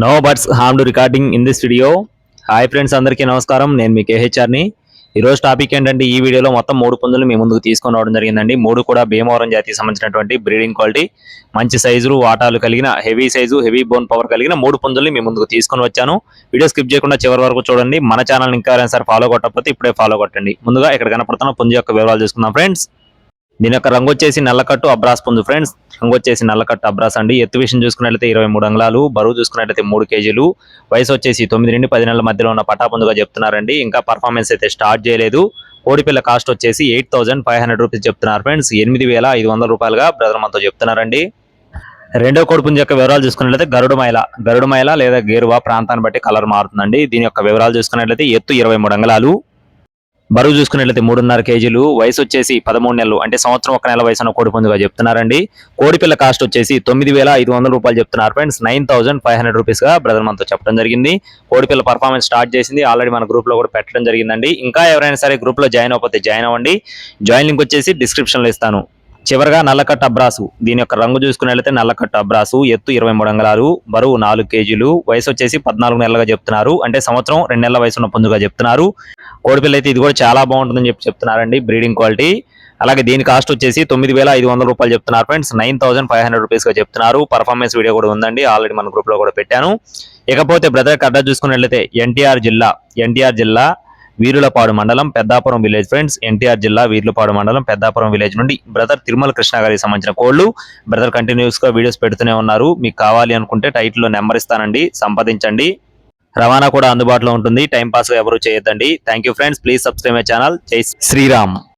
No buts harm to recording in this video. Hi friends, అందరికీ నమస్కారం. నేను మీ కేహెచ్ఆర్ని. ఈరోజు టాపిక్ ఏంటంటే, ఈ వీడియోలో మొత్తం 3 పుంజులు మీ ముందుకు తీసుకొని రావడం జరిగిందండి. 3 కూడా భీమవరం జాతికి సంబంధించినటువంటి బ్రీడింగ్ క్వాలిటీ, మంచి సైజు వాటాలు కలిగిన heavy size heavy bone power కలిగిన 3 పుంజుల్ని మీ ముందుకు తీసుకొని వచ్చాను. వీడియో స్కిప్ చేయకుండా చివరి వరకు చూడండి. మన ఛానల్ ఇంకా ఎవరైనా సరే ఫాలో కొట్టకపోతే ఇప్పుడే ఫాలో కొట్టండి. ముందుగా ఇక్కడ కనపడుతున్న పుంజు యొక్క వివరాలు చూసుకుందాం ఫ్రెండ్స్. దీని యొక్క రంగు వచ్చేసి నల్లకట్టు అబ్రాస్ పుంజు ఫ్రెండ్స్. రంగు వచ్చేసి నల్లకట్టు అబ్రాస్ అండి. ఎత్తు విషయం చూసుకున్నట్లయితే 23 అంగుళాలు, బరువు చూసుకున్నట్లయితే 3 కేజీలు, వయసు వచ్చేసి 9 నుండి 10 నెలల మధ్యలో ఉన్న పటా పుంజుగా చెప్తున్నారండి. ఇంకా పర్ఫార్మెన్స్ అయితే స్టార్ట్ చేయలేదు. కోడిపిల్ల కాస్ట్ వచ్చేసి 8,500 రూపీస్ చెప్తున్నారు ఫ్రెండ్స్. 8,500 రూపాయలుగా బ్రదర్ మనతో చెప్తున్నారండి. రెండో కోడి పుంజు యొక్క వివరాలు చూసుకున్నట్లయితే గరుడు మైల లేదా గేరువా ప్రాంతాన్ని బట్టి కలర్ మారుతుందండి. దీని యొక్క వివరాలు చూసుకున్నట్లయితే ఎత్తు 23 అంగుళాలు, బరువు చూసుకున్నట్లయితే 3.5 కేజీలు, వయసు వచ్చేసి 13 నెలలు, అంటే సంవత్సరం 1 నెల వయసున్న కోడి పుంజుగా చెప్తున్నారండి. కోడిపిల్ల కాస్ట్ వచ్చేసి 9,500 రూపాయలు చెప్తున్నారు ఫ్రెండ్స్. 9,500 రూపీస్ గా బ్రదర్ మనతో చెప్పడం జరిగింది. కోడిపిల్ల పర్ఫార్మెన్స్ స్టార్ట్ చేసింది, ఆల్రెడీ మన గ్రూప్ లో కూడా పెట్టడం జరిగిందండి. ఇంకా ఎవరైనా సరే గ్రూప్ లో జాయిన్ అవ్వకపోతే జాయిన్ అవ్వండి. జాయిన్ లింక్ వచ్చేసి డిస్క్రిప్షన్ లో ఇస్తాను. చివరగా నల్లకట్ట అబ్రాసు. దీని యొక్క రంగు చూసుకున్నట్లయితే నల్లకట్ట అబ్రాసు, ఎత్తు 23 అంగుళాలు, బరువు 4 కేజీలు, వయసు వచ్చేసి 14 నెలలుగా చెప్తున్నారు, అంటే సంవత్సరం 2 నెలల వయసు ఉన్న పుంజుగా చెప్తున్నారు. కోడిపిల్ల అయితే ఇది కూడా చాలా బాగుంటుందని చెప్తున్నారండి, బ్రీడింగ్ క్వాలిటీ. అలాగే దీని కాస్ట్ వచ్చేసి 9,500 రూపాయలు చెప్తున్నారు ఫ్రెండ్స్. 9,500 రూపీస్ గా చెప్తున్నారు. పర్ఫార్మెన్స్ వీడియో కూడా ఉందండి, ఆల్రెడీ మన గ్రూప్ లో కూడా పెట్టాను. ఇకపోతే బ్రదర్ అడ్రస్ చూసుకున్నట్లయితే ఎన్టీఆర్ జిల్లా వీరులపాడు మండలం పెద్దాపురం విలేజ్ ఫ్రెండ్స్. ఎన్టీఆర్ జిల్లా వీరులపాడు మండలం పెద్దాపురం విలేజ్ నుండి బ్రదర్ తిరుమల కృష్ణ గారికి సంబంధించిన కోళ్లు బ్రదర్ కంటిన్యూస్ గా వీడియోస్ పెడుతూనే ఉన్నారు. మీకు కావాలి అనుకుంటే టైటిల్ లో నెంబర్ ఇస్తానండి, సంప్రదించండి. రవాణా కూడా అందుబాటులో ఉంటుంది. టైం పాస్ ఎవరు చేయొద్దండి. Thank you friends. Please subscribe my channel. జై శ్రీరామ్.